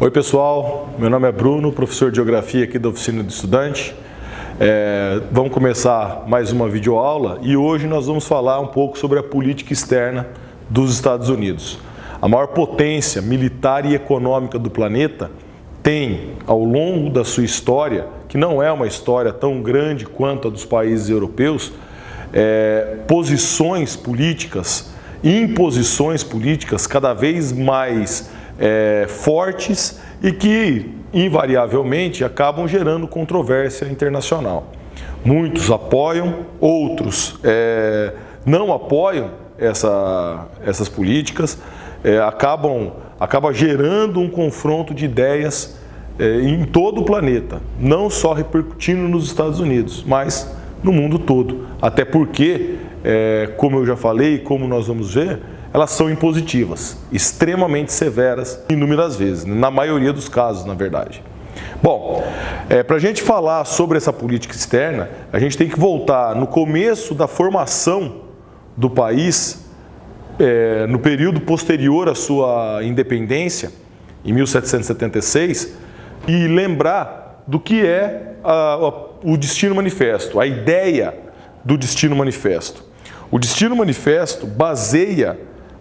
Oi pessoal, meu nome é Bruno, professor de Geografia aqui da Oficina do Estudante. Vamos começar mais uma videoaula e hoje nós vamos falar um pouco sobre a política externa dos Estados Unidos. A maior potência militar e econômica do planeta tem, ao longo da sua história, que não é uma história tão grande quanto a dos países europeus, posições políticas, imposições políticas cada vez mais fortes e que, invariavelmente, acabam gerando controvérsia internacional. Muitos apoiam, outros não apoiam essas políticas, acaba gerando um confronto de ideias em todo o planeta, não só repercutindo nos Estados Unidos, mas no mundo todo. Até porque, como eu já falei, como nós vamos ver, elas são impositivas, extremamente severas, inúmeras vezes, na maioria dos casos, na verdade. Bom, para a gente falar sobre essa política externa, a gente tem que voltar no começo da formação do país, no período posterior à sua independência, em 1776, e lembrar do que é o Destino Manifesto, a ideia do Destino Manifesto. O Destino Manifesto baseia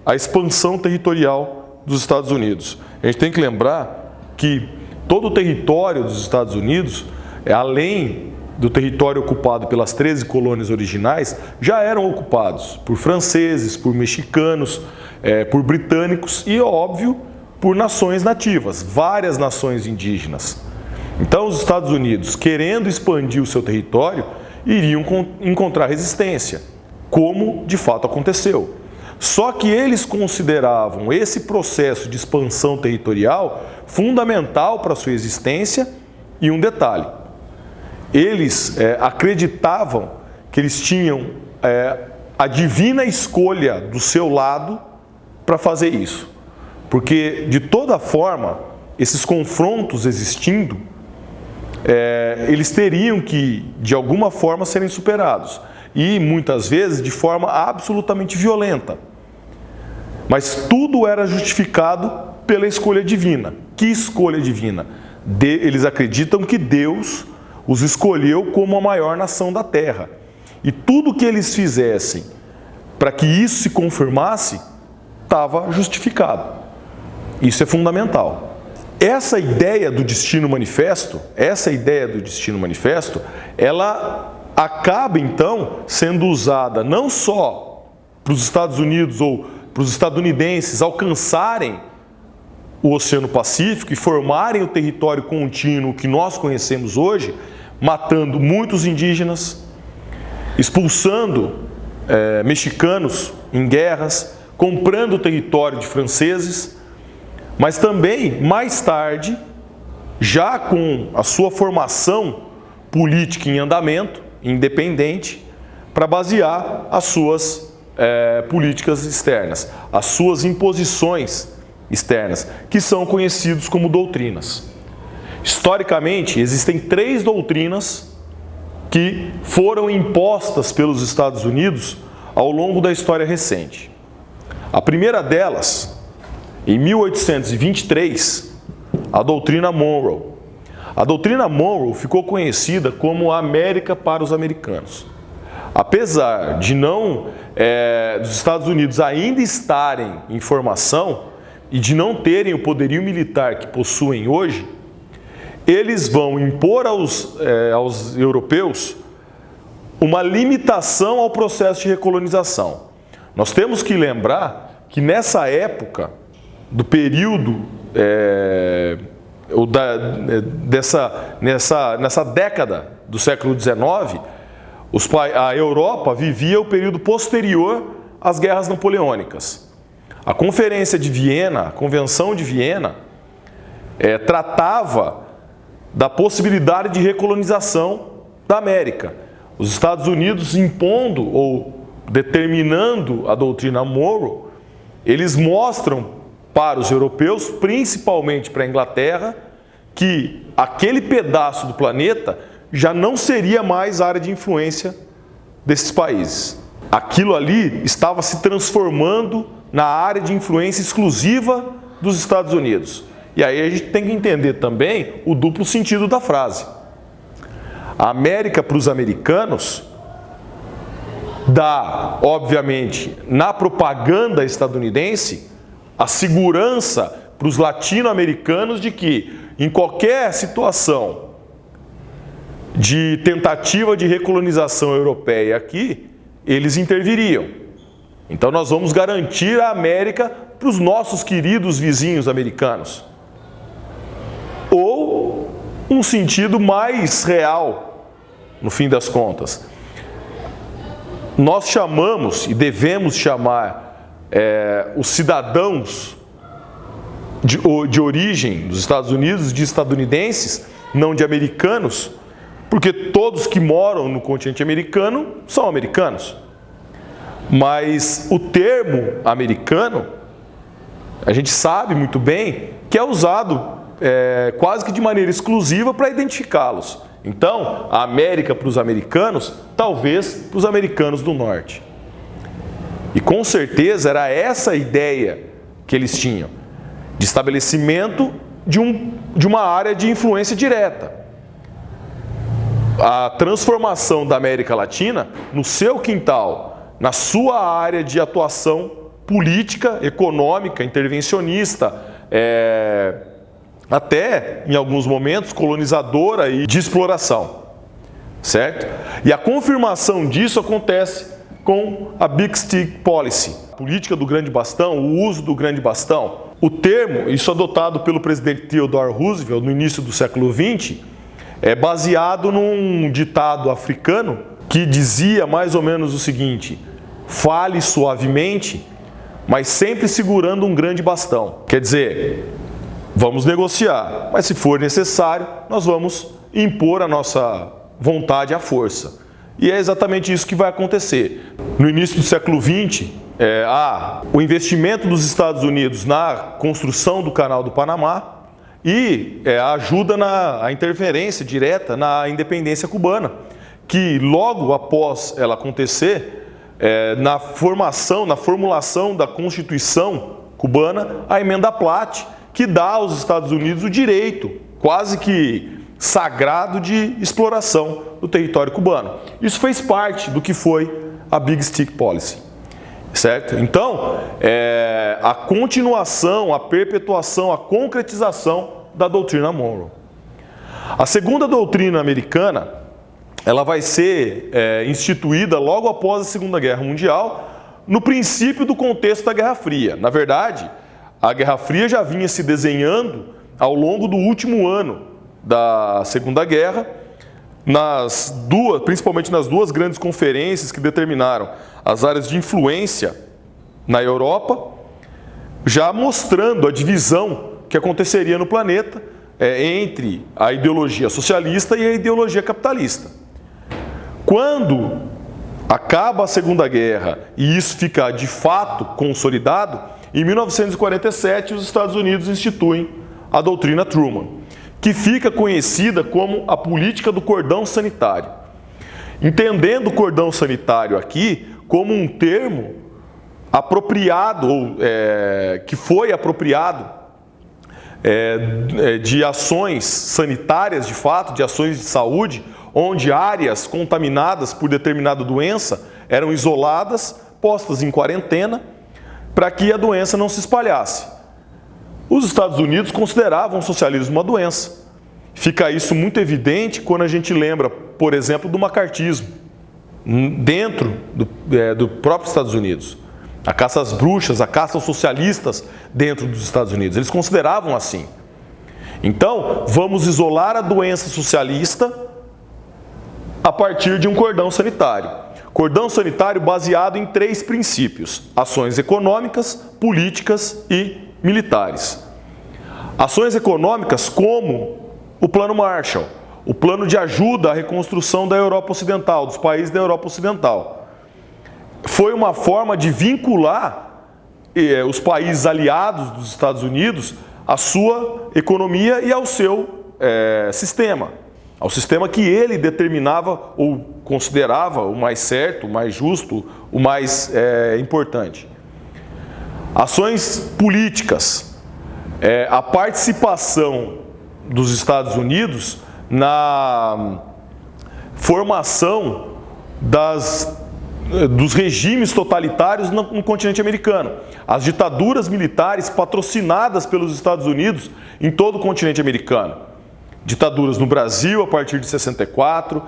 a expansão territorial dos Estados Unidos. A gente tem que lembrar que todo o território dos Estados Unidos, além do território ocupado pelas 13 colônias originais, já eram ocupados por franceses, por mexicanos, por britânicos e, óbvio, por nações nativas, várias nações indígenas. Então, os Estados Unidos, querendo expandir o seu território, iriam encontrar resistência, como de fato aconteceu. Só que eles consideravam esse processo de expansão territorial fundamental para a sua existência e um detalhe, eles acreditavam que eles tinham a divina escolha do seu lado para fazer isso. Porque, de toda forma, esses confrontos existindo, eles teriam que, de alguma forma, serem superados. E, muitas vezes, de forma absolutamente violenta. Mas tudo era justificado pela escolha divina. Que escolha divina? Eles acreditam que Deus os escolheu como a maior nação da Terra. E tudo que eles fizessem para que isso se confirmasse, estava justificado. Isso é fundamental. Essa ideia do Destino Manifesto, ela acaba, então, sendo usada não só para os Estados Unidos ou para os estadunidenses alcançarem o Oceano Pacífico e formarem o território contínuo que nós conhecemos hoje, matando muitos indígenas, expulsando mexicanos em guerras, comprando o território de franceses, mas também, mais tarde, já com a sua formação política em andamento, independente, para basear as suas políticas externas, as suas imposições externas, que são conhecidos como doutrinas. Historicamente, existem 3 doutrinas que foram impostas pelos Estados Unidos ao longo da história recente. A primeira delas, em 1823, a doutrina Monroe. A doutrina Monroe ficou conhecida como a América para os americanos. Apesar de dos Estados Unidos ainda estarem em formação e de não terem o poderio militar que possuem hoje, eles vão impor aos europeus uma limitação ao processo de recolonização. Nós temos que lembrar que nessa época, do período nessa década do século XIX, a Europa vivia o período posterior às guerras napoleônicas. A Conferência de Viena, a Convenção de Viena, tratava da possibilidade de recolonização da América. Os Estados Unidos impondo ou determinando a doutrina Monroe, eles mostram para os europeus, principalmente para a Inglaterra, que aquele pedaço do planeta já não seria mais área de influência desses países. Aquilo ali estava se transformando na área de influência exclusiva dos Estados Unidos. E aí a gente tem que entender também o duplo sentido da frase. A América para os americanos dá, obviamente, na propaganda estadunidense, a segurança para os latino-americanos de que, em qualquer situação de tentativa de recolonização europeia aqui, eles interviriam. Então nós vamos garantir a América para os nossos queridos vizinhos americanos. Ou um sentido mais real, no fim das contas. Nós chamamos e devemos chamar os cidadãos de origem dos Estados Unidos de estadunidenses, não de americanos, porque todos que moram no continente americano são americanos. Mas o termo americano, a gente sabe muito bem que é usado quase que de maneira exclusiva para identificá-los. Então, a América para os americanos, talvez para os americanos do norte. E com certeza era essa a ideia que eles tinham, de estabelecimento de uma área de influência direta. A transformação da América Latina no seu quintal, na sua área de atuação política, econômica, intervencionista, até, em alguns momentos, colonizadora e de exploração, certo? E a confirmação disso acontece com a Big Stick Policy, a política do grande bastão, o uso do grande bastão. O termo, isso adotado pelo presidente Theodore Roosevelt no início do século XX, é baseado num ditado africano que dizia mais ou menos o seguinte: fale suavemente, mas sempre segurando um grande bastão. Quer dizer, vamos negociar, mas se for necessário, nós vamos impor a nossa vontade à força. E é exatamente isso que vai acontecer. No início do século XX, o investimento dos Estados Unidos na construção do Canal do Panamá e a ajuda a interferência direta na independência cubana, que logo após ela acontecer, na formulação da Constituição cubana, a emenda Platt, que dá aos Estados Unidos o direito, quase que sagrado, de exploração do território cubano. Isso fez parte do que foi a Big Stick Policy, certo? Então, a continuação, a perpetuação, a concretização da doutrina Monroe. A segunda doutrina americana, ela vai ser instituída logo após a Segunda Guerra Mundial, no princípio do contexto da Guerra Fria. Na verdade, a Guerra Fria já vinha se desenhando ao longo do último ano da Segunda Guerra, principalmente nas duas grandes conferências que determinaram as áreas de influência na Europa, já mostrando a divisão que aconteceria no planeta entre a ideologia socialista e a ideologia capitalista. Quando acaba a Segunda Guerra e isso fica de fato consolidado, em 1947 os Estados Unidos instituem a doutrina Truman, que fica conhecida como a política do cordão sanitário. Entendendo o cordão sanitário aqui como um termo apropriado, ou que foi apropriado de ações sanitárias, de fato, de ações de saúde, onde áreas contaminadas por determinada doença eram isoladas, postas em quarentena, para que a doença não se espalhasse. Os Estados Unidos consideravam o socialismo uma doença. Fica isso muito evidente quando a gente lembra, por exemplo, do macartismo, dentro do próprio Estados Unidos. A caça às bruxas, a caça aos socialistas dentro dos Estados Unidos. Eles consideravam assim. Então, vamos isolar a doença socialista a partir de um cordão sanitário. Cordão sanitário baseado em 3 princípios: ações econômicas, políticas e militares. Ações econômicas como o Plano Marshall, o plano de ajuda à reconstrução da Europa Ocidental, dos países da Europa Ocidental. Foi uma forma de vincular os países aliados dos Estados Unidos à sua economia e ao seu sistema, ao sistema que ele determinava ou considerava o mais certo, o mais justo, o mais importante. Ações políticas. a participação dos Estados Unidos na formação dos regimes totalitários no continente americano. As ditaduras militares patrocinadas pelos Estados Unidos em todo o continente americano. Ditaduras no Brasil a partir de 64,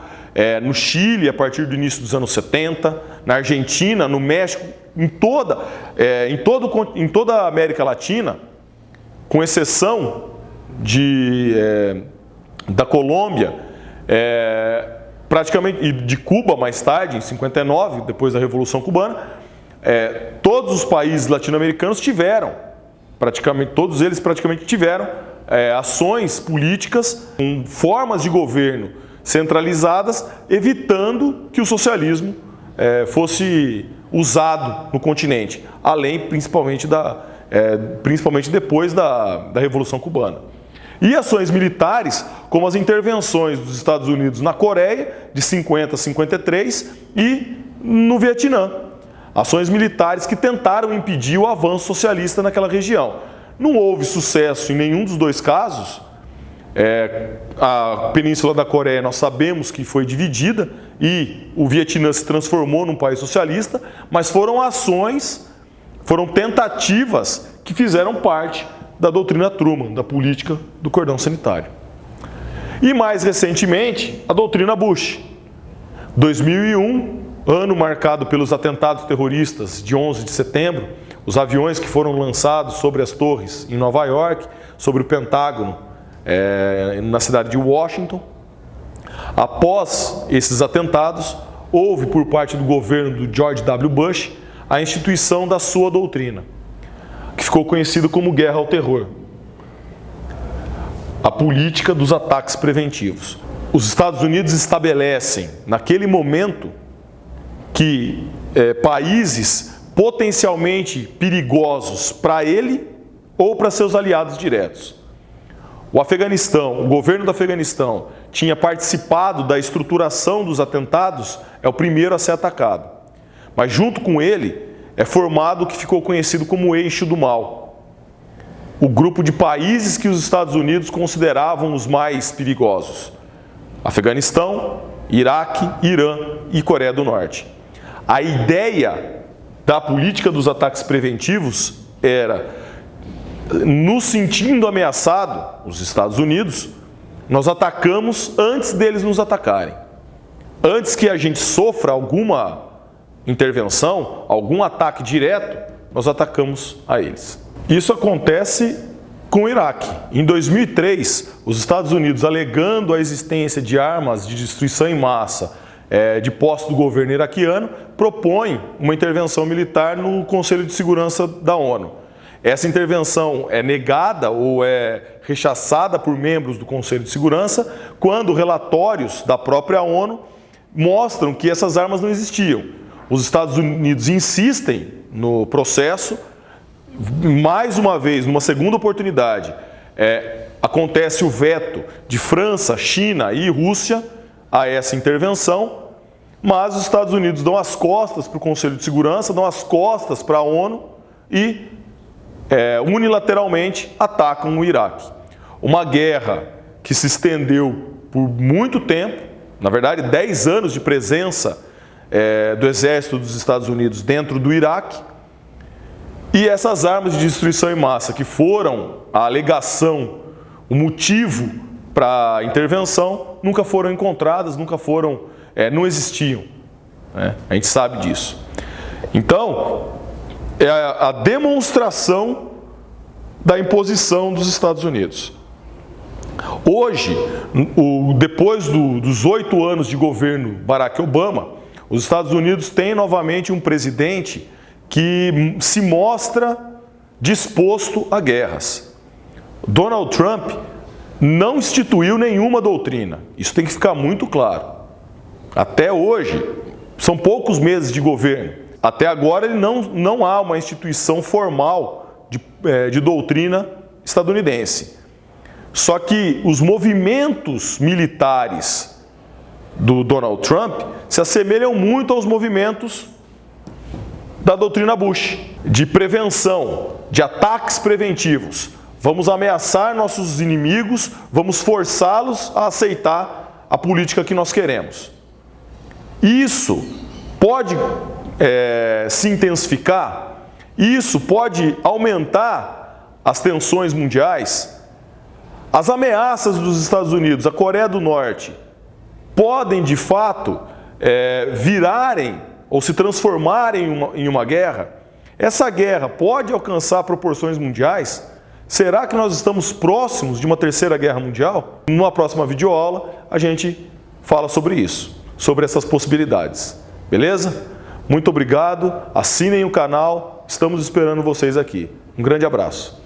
no Chile a partir do início dos anos 70, na Argentina, no México, em toda a América Latina, com exceção da Colômbia, praticamente, e de Cuba mais tarde, em 59, depois da Revolução Cubana, todos os países latino-americanos tiveram, todos eles tiveram ações políticas com formas de governo centralizadas, evitando que o socialismo fosse usado no continente, principalmente depois da Revolução Cubana. E ações militares, como as intervenções dos Estados Unidos na Coreia, de 50 a 53, e no Vietnã. Ações militares que tentaram impedir o avanço socialista naquela região. Não houve sucesso em nenhum dos dois casos. A Península da Coreia, nós sabemos que foi dividida e o Vietnã se transformou num país socialista, mas foram tentativas que fizeram parte da doutrina Truman, da política do cordão sanitário. E mais recentemente, a doutrina Bush. 2001, ano marcado pelos atentados terroristas de 11 de setembro, os aviões que foram lançados sobre as torres em Nova York, sobre o Pentágono, na cidade de Washington. Após esses atentados, houve por parte do governo do George W. Bush a instituição da sua doutrina, que ficou conhecido como Guerra ao Terror, a política dos ataques preventivos. Os Estados Unidos estabelecem, naquele momento, que países potencialmente perigosos para ele ou para seus aliados diretos. O governo do Afeganistão tinha participado da estruturação dos atentados, é o primeiro a ser atacado. Mas junto com ele é formado o que ficou conhecido como o Eixo do Mal. O grupo de países que os Estados Unidos consideravam os mais perigosos. Afeganistão, Iraque, Irã e Coreia do Norte. A ideia da política dos ataques preventivos era, nos sentindo ameaçado, os Estados Unidos, nós atacamos antes deles nos atacarem. Antes que a gente sofra alguma intervenção, algum ataque direto, nós atacamos a eles. Isso acontece com o Iraque. Em 2003, os Estados Unidos, alegando a existência de armas de destruição em massa de posse do governo iraquiano, propõem uma intervenção militar no Conselho de Segurança da ONU. Essa intervenção é negada ou é rechaçada por membros do Conselho de Segurança quando relatórios da própria ONU mostram que essas armas não existiam. Os Estados Unidos insistem no processo. Mais uma vez, numa segunda oportunidade, acontece o veto de França, China e Rússia a essa intervenção, mas os Estados Unidos dão as costas para o Conselho de Segurança, dão as costas para a ONU e unilateralmente atacam o Iraque. Uma guerra que se estendeu por muito tempo, na verdade 10 anos de presença do exército dos Estados Unidos dentro do Iraque, e essas armas de destruição em massa que foram a alegação, o motivo para a intervenção, nunca foram encontradas, não existiam. A gente sabe disso. Então, é a demonstração da imposição dos Estados Unidos. Hoje, depois dos 8 anos de governo Barack Obama, os Estados Unidos têm novamente um presidente que se mostra disposto a guerras. Donald Trump não instituiu nenhuma doutrina. Isso tem que ficar muito claro. Até hoje, são poucos meses de governo. Até agora, não há uma instituição formal de doutrina estadunidense. Só que os movimentos militares do Donald Trump se assemelham muito aos movimentos da doutrina Bush, de prevenção, de ataques preventivos. Vamos ameaçar nossos inimigos, vamos forçá-los a aceitar a política que nós queremos. Isso pode se intensificar, isso pode aumentar as tensões mundiais. As ameaças dos Estados Unidos, a Coreia do Norte, podem de fato virarem ou se transformarem em uma guerra. Essa guerra pode alcançar proporções mundiais. Será que nós estamos próximos de uma terceira guerra mundial? Numa próxima videoaula a gente fala sobre isso, sobre essas possibilidades. Beleza? Muito obrigado, assinem o canal, estamos esperando vocês aqui. Um grande abraço.